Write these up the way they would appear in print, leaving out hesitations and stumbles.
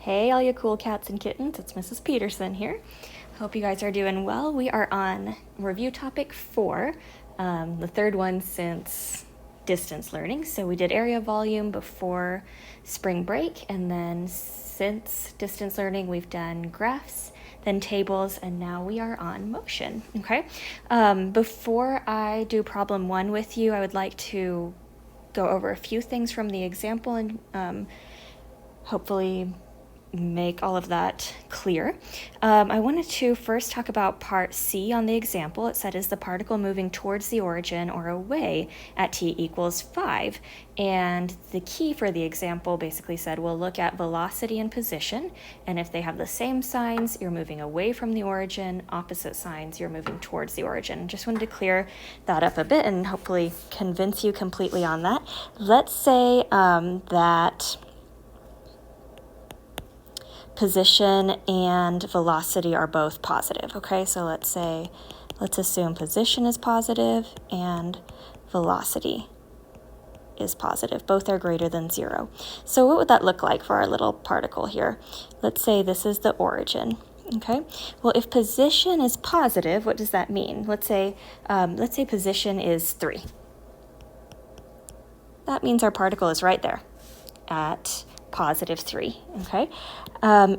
Hey, all you cool cats and kittens, it's Mrs. Peterson here. Hope you guys are doing well. We are on review topic 4, the third one since distance learning. So we did area volume before spring break, and then since distance learning, we've done graphs, then tables, and now we are on motion, okay? Before I do problem 1 with you, I would like to go over a few things from the example and hopefully make all of that clear. I wanted to first talk about part C on the example. It said, is the particle moving towards the origin or away at t equals 5? And the key for the example basically said, we'll look at velocity and position, and if they have the same signs, you're moving away from the origin, opposite signs, you're moving towards the origin. Just wanted to clear that up a bit and hopefully convince you completely on that. Let's say that position and velocity are both positive, okay? So let's assume position is positive and velocity is positive. Both are greater than 0. So what would that look like for our little particle here? Let's say this is the origin, okay? Well, if position is positive, what does that mean? Let's say position is 3. That means our particle is right there at positive 3, okay?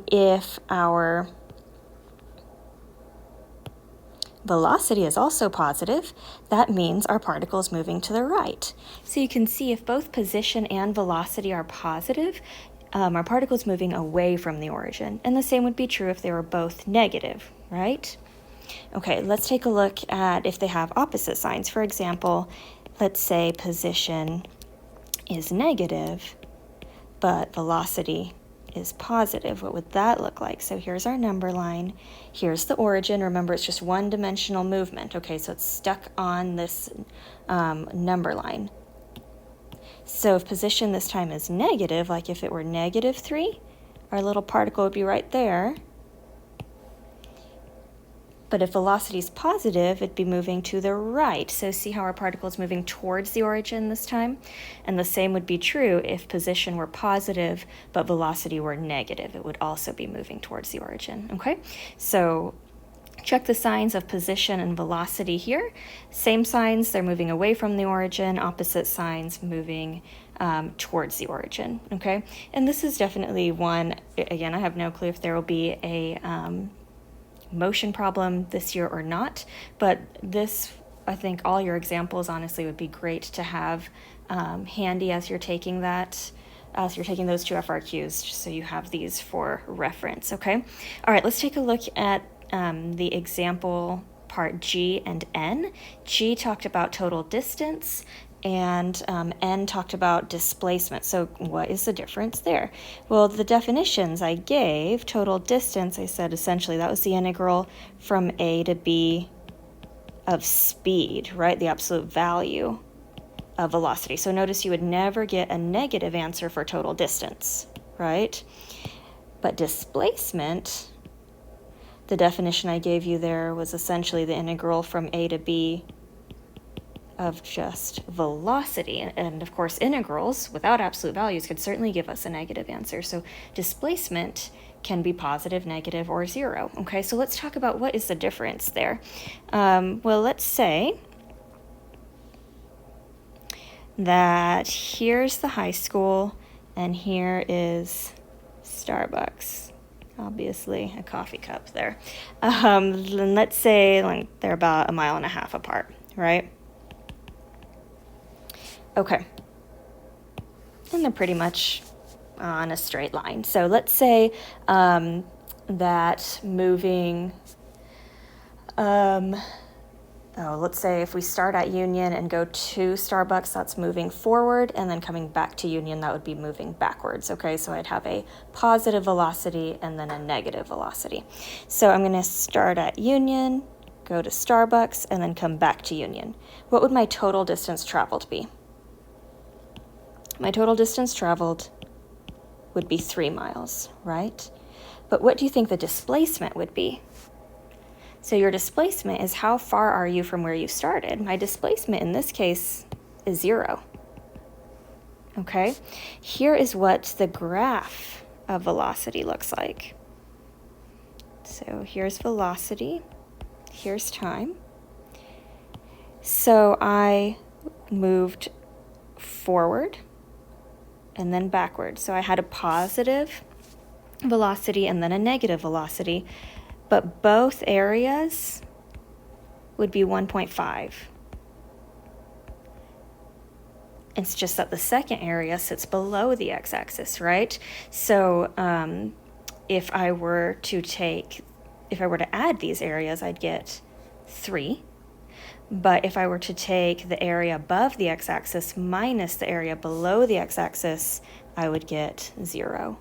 If our velocity is also positive, that means our particle is moving to the right. So you can see if both position and velocity are positive, our particle is moving away from the origin. And the same would be true if they were both negative, right? Okay, let's take a look at if they have opposite signs. For example, let's say position is negative, but velocity is positive. What would that look like? So here's our number line. Here's the origin. Remember, it's just one-dimensional movement. Okay, so it's stuck on this number line. So if position this time is negative, like if it were negative 3, our little particle would be right there. But if velocity is positive, it'd be moving to the right. So see how our particle is moving towards the origin this time? And the same would be true if position were positive, but velocity were negative. It would also be moving towards the origin, okay? So check the signs of position and velocity here. Same signs, they're moving away from the origin. Opposite signs moving towards the origin, okay? And this is definitely one, again, I have no clue if there will be a motion problem this year or not, but this, I think all your examples honestly would be great to have handy as you're taking those 2 FRQs, just so you have these for reference, okay? All right, let's take a look at the example part G and N. G talked about total distance, and N talked about displacement. So what is the difference there? Well, the definitions I gave, total distance, I said essentially that was the integral from A to B of speed, right? The absolute value of velocity. So notice you would never get a negative answer for total distance, right? But displacement, the definition I gave you there was essentially the integral from A to B of just velocity. And of course, integrals without absolute values could certainly give us a negative answer. So displacement can be positive, negative, or 0. Okay, so let's talk about what is the difference there. Well, let's say that here's the high school and here is Starbucks. Obviously, a coffee cup there. And let's say they're about 1.5 miles apart, right? Okay, and they're pretty much on a straight line. So let's say that moving, let's say if we start at Union and go to Starbucks, that's moving forward, and then coming back to Union, that would be moving backwards, okay? So I'd have a positive velocity and then a negative velocity. So I'm gonna start at Union, go to Starbucks, and then come back to Union. What would my total distance traveled be? My total distance traveled would be 3 miles, right? But what do you think the displacement would be? So your displacement is how far are you from where you started. My displacement in this case is 0. Okay? Here is what the graph of velocity looks like. So here's velocity, here's time. So I moved forward and then backward. So I had a positive velocity and then a negative velocity, but both areas would be 1.5. It's just that the second area sits below the x-axis, right? So if I were to add these areas, I'd get 3. But if I were to take the area above the x-axis minus the area below the x-axis, I would get 0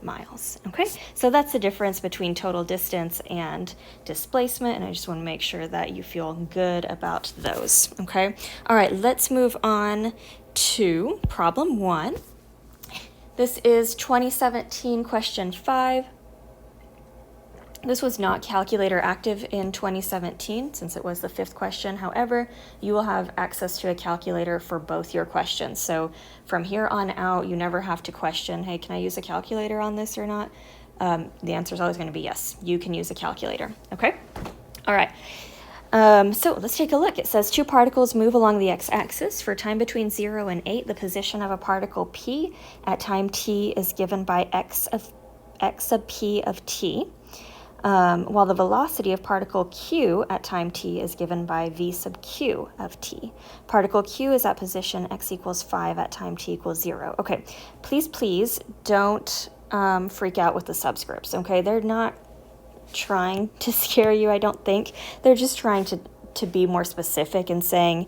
miles. Okay, so that's the difference between total distance and displacement, and I just want to make sure that you feel good about those. Okay, all right, let's move on to problem 1. This is 2017 question 5. This was not calculator active in 2017 since it was the 5th question. However, you will have access to a calculator for both your questions. So from here on out, you never have to question, hey, can I use a calculator on this or not? The answer is always going to be yes, you can use a calculator. Okay? All right. So let's take a look. It says 2 particles move along the x-axis. For time between 0 and 8, the position of a particle p at time t is given by x sub p of t. While the velocity of particle q at time t is given by v sub q of t. Particle q is at position x equals 5 at time t equals 0. Okay, please don't freak out with the subscripts, okay? They're not trying to scare you, I don't think. They're just trying to be more specific and saying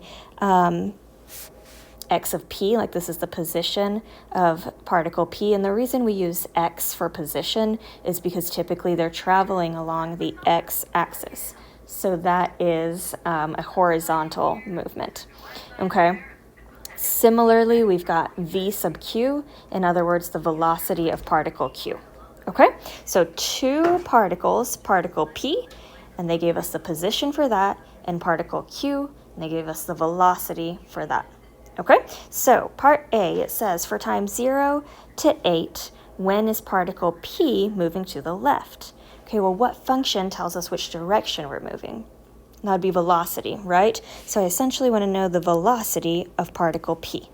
x of p, like this is the position of particle p, and the reason we use x for position is because typically they're traveling along the x-axis, so that is a horizontal movement. Okay, similarly we've got v sub q, in other words the velocity of particle q. Okay, so 2 particles, particle p, and they gave us the position for that, and particle q, and they gave us the velocity for that. Okay, so part A, it says for time 0 to 8, when is particle P moving to the left? Okay, well, what function tells us which direction we're moving? That would be velocity, right? So I essentially want to know the velocity of particle P.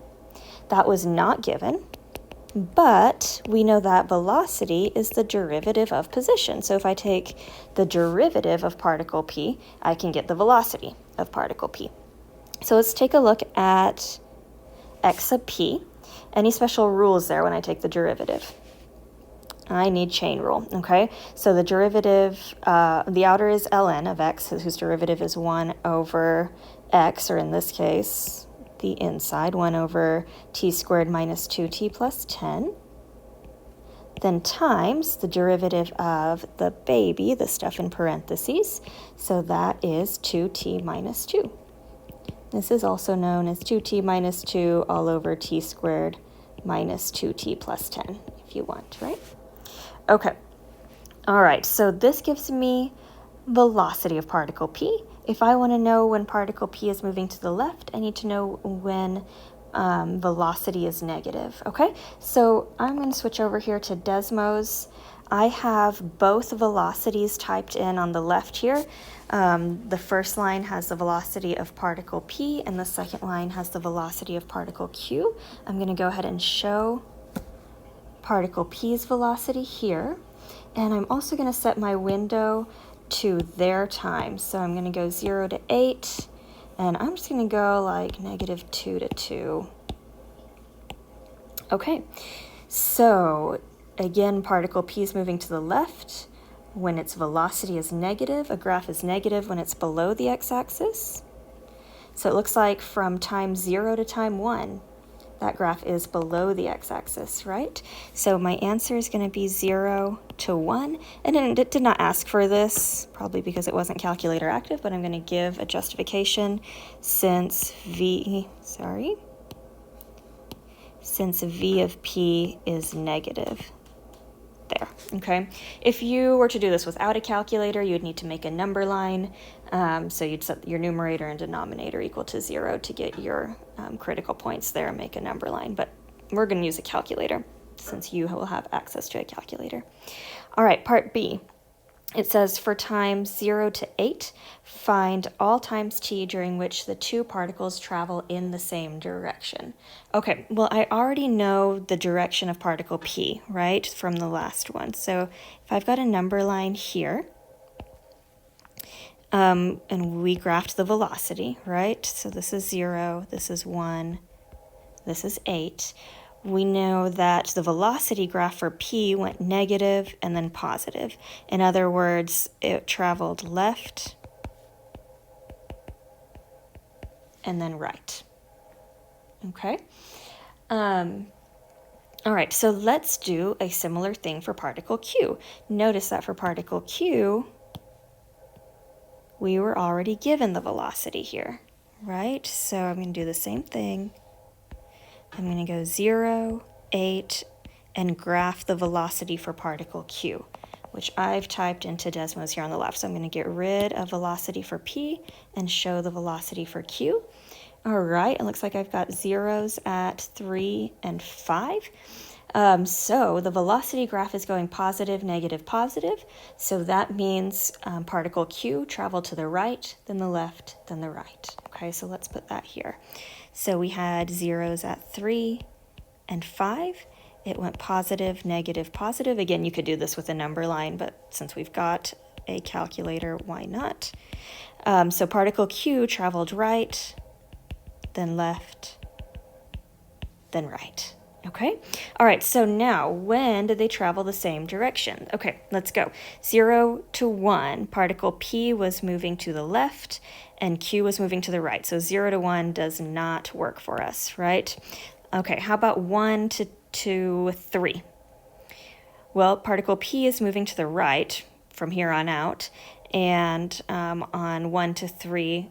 That was not given, but we know that velocity is the derivative of position. So if I take the derivative of particle P, I can get the velocity of particle P. So let's take a look at x sub p. Any special rules there when I take the derivative? I need chain rule, okay? So the derivative, the outer is ln of x, whose derivative is 1 over x, or in this case, the inside, 1 over t squared minus 2t plus 10. Then times the derivative of the baby, the stuff in parentheses, so that is 2t minus 2. This is also known as 2t minus 2 all over t squared minus 2t plus 10, if you want, right? Okay. All right, so this gives me velocity of particle p. If I want to know when particle p is moving to the left, I need to know when velocity is negative, okay? So I'm going to switch over here to Desmos. I have both velocities typed in on the left here. The first line has the velocity of particle p, and the second line has the velocity of particle q. I'm going to go ahead and show particle p's velocity here, and I'm also going to set my window to their time. So I'm going to go 0 to 8, and I'm just going to go like -2 to 2. Okay, so again, particle p is moving to the left when its velocity is negative. A graph is negative when it's below the x-axis. So it looks like from time 0 to time 1, that graph is below the x-axis, right? So my answer is going to be 0 to 1. And it did not ask for this, probably because it wasn't calculator active, but I'm going to give a justification since v of p is negative. There, okay? If you were to do this without a calculator, you'd need to make a number line. So you'd set your numerator and denominator equal to 0 to get your critical points there and make a number line. But we're going to use a calculator. since you will have access to a calculator. All right, part B. It says for time 0 to 8, find all times t during which the two particles travel in the same direction. Okay, well, I already know the direction of particle p, right, from the last one. So if I've got a number line here, and we graphed the velocity, right? So this is 0, this is 1, this is 8. We know that the velocity graph for p went negative and then positive. In other words, it traveled left and then right. Okay? All right, so let's do a similar thing for particle q. Notice that for particle q, we were already given the velocity here, right? So I'm going to do the same thing. I'm going to go 0, 8, and graph the velocity for particle q, which I've typed into Desmos here on the left. So I'm going to get rid of velocity for p and show the velocity for q. All right, it looks like I've got zeros at 3 and 5. So the velocity graph is going positive, negative, positive. So that means particle q traveled to the right, then the left, then the right. Okay, so let's put that here. So we had zeros at 3 and 5. It went positive, negative, positive. Again, you could do this with a number line, but since we've got a calculator, why not? So particle q traveled right, then left, then right. Okay? All right, so now when did they travel the same direction? Okay, let's go. 0 to 1, particle p was moving to the left and q was moving to the right. So 0 to 1 does not work for us, right? Okay, how about 1 to 3? Well, particle p is moving to the right from here on out, and on 1 to 3,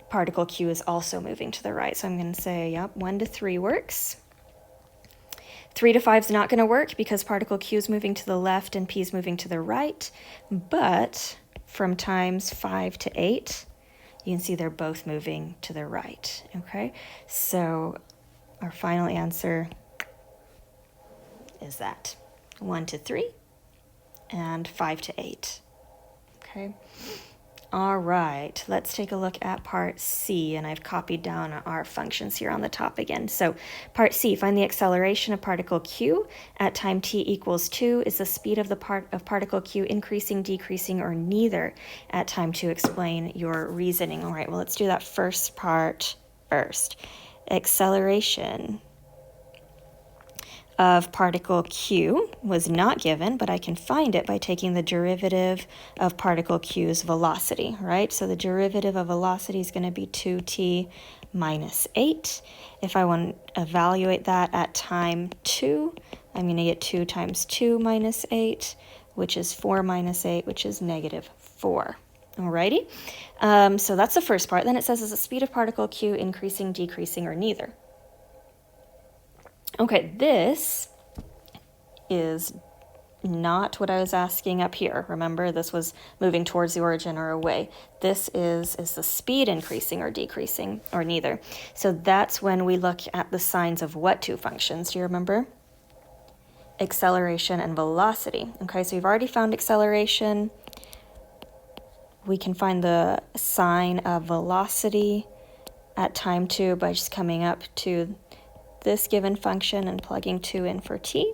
particle q is also moving to the right. So I'm going to say, yep, 1 to 3 works. 3 to 5 is not going to work because particle q is moving to the left and p is moving to the right. But from times 5 to 8, you can see they're both moving to the right. Okay, so our final answer is that 1 to 3 and 5 to 8. Okay. All right, let's take a look at part C, and I've copied down our functions here on the top again. So part C, find the acceleration of particle q at time t equals 2. Is the speed of the particle q increasing, decreasing, or neither at time 2? Explain your reasoning. All right, well, let's do that first part first. Acceleration of particle q was not given, but I can find it by taking the derivative of particle q's velocity, right? So the derivative of velocity is going to be 2t minus 8. If I want to evaluate that at time 2, I'm going to get 2 times 2 minus 8, which is 4 minus 8, which is negative 4. Alrighty, so that's the first part. Then it says, is the speed of particle q increasing, decreasing, or neither? Okay, this is not what I was asking up here. Remember, this was moving towards the origin or away. This is the speed increasing or decreasing, or neither? So that's when we look at the signs of what two functions. Do you remember? Acceleration and velocity. Okay, so you've already found acceleration. We can find the sign of velocity at time 2 by just coming up to this given function and plugging 2 in for t.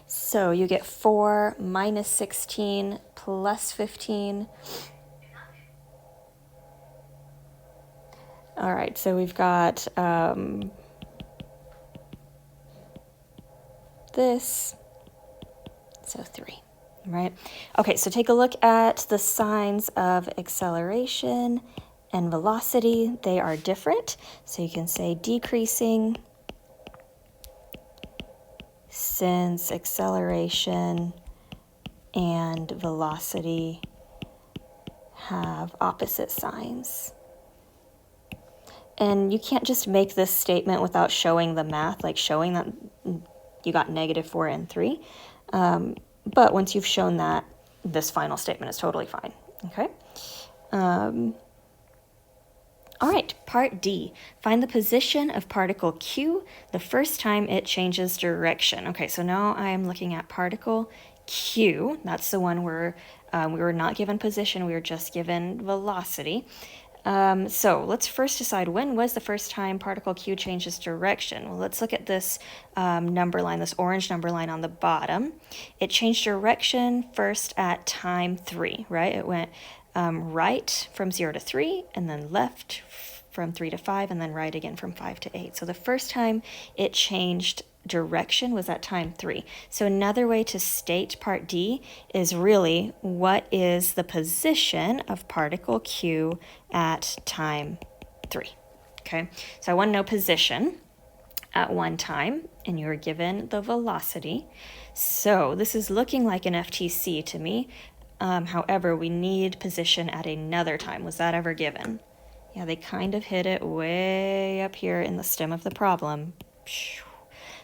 So you get 4 minus 16 plus 15. All right, so we've got this, so 3. Right? Okay, so take a look at the signs of acceleration and velocity. They are different. So you can say decreasing, since acceleration and velocity have opposite signs. And you can't just make this statement without showing the math, like showing that you got negative 4 and 3. But once you've shown that, this final statement is totally fine, okay? All All right, part D. Find the position of particle Q the first time it changes direction. Okay, so now I am looking at particle Q. That's the one where we were not given position, we were just given velocity. So let's first decide, when was the first time particle Q changes direction? Well, let's look at this number line, this orange number line on the bottom. It changed direction first at time 3, right? It went right from 0 to 3, and then left from 3 to 5, and then right again from 5 to 8. So the first time it changed direction was at time 3. So another way to state part D is really, what is the position of particle Q at time 3? Okay, so I want to know position at one time, and you are given the velocity. So this is looking like an FTC to me. However, we need position at another time. Was that ever given? Yeah, they kind of hit it way up here in the stem of the problem.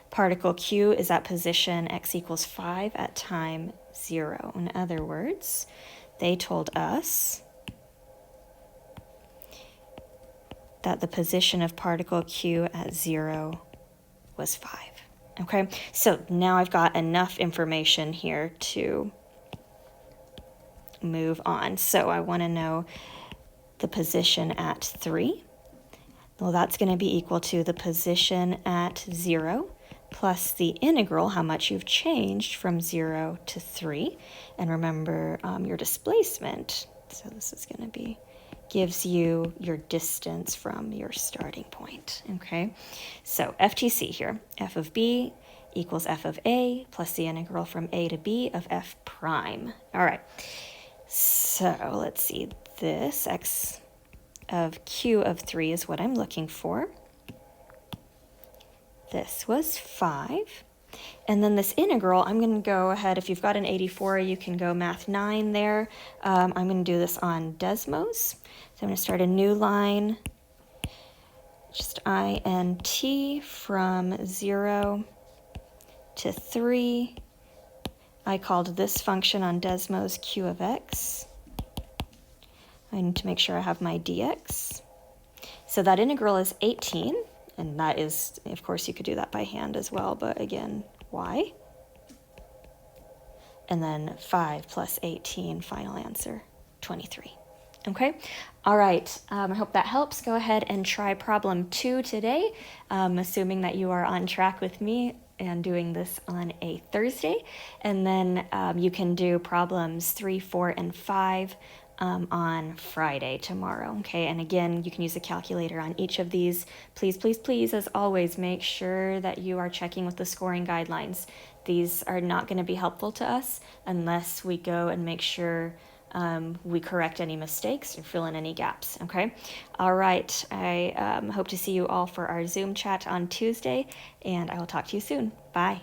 Particle Q is at position x equals 5 at time 0. In other words, they told us that the position of particle Q at 0 was 5. Okay, so now I've got enough information here to move on. So I want to know the position at 3. Well, that's going to be equal to the position at 0 plus the integral, how much you've changed from 0 to 3. And remember your displacement. So this is going to be, gives you your distance from your starting point. Okay, so FTC here, f of b equals f of a plus the integral from a to b of f prime. All right, so let's see, this x of q of 3 is what I'm looking for. This was 5. And then this integral, I'm going to go ahead, if you've got an 84, you can go math 9 there. I'm going to do this on Desmos. So I'm going to start a new line, just int from 0 to 3. I called this function on Desmos q of x. I need to make sure I have my dx. So that integral is 18. And that is, of course, you could do that by hand as well, but again, y. And then 5 plus 18, final answer, 23. Okay, all right, I hope that helps. Go ahead and try problem 2 today, assuming that you are on track with me and doing this on a Thursday. And then you can do problems 3, 4, and 5 on Friday, tomorrow. Okay, and again, you can use a calculator on each of these. Please, please, please, as always, make sure that you are checking with the scoring guidelines. These are not going to be helpful to us unless we go and make sure we correct any mistakes or fill in any gaps. Okay, all right, I hope to see you all for our Zoom chat on Tuesday, and I will talk to you soon. Bye.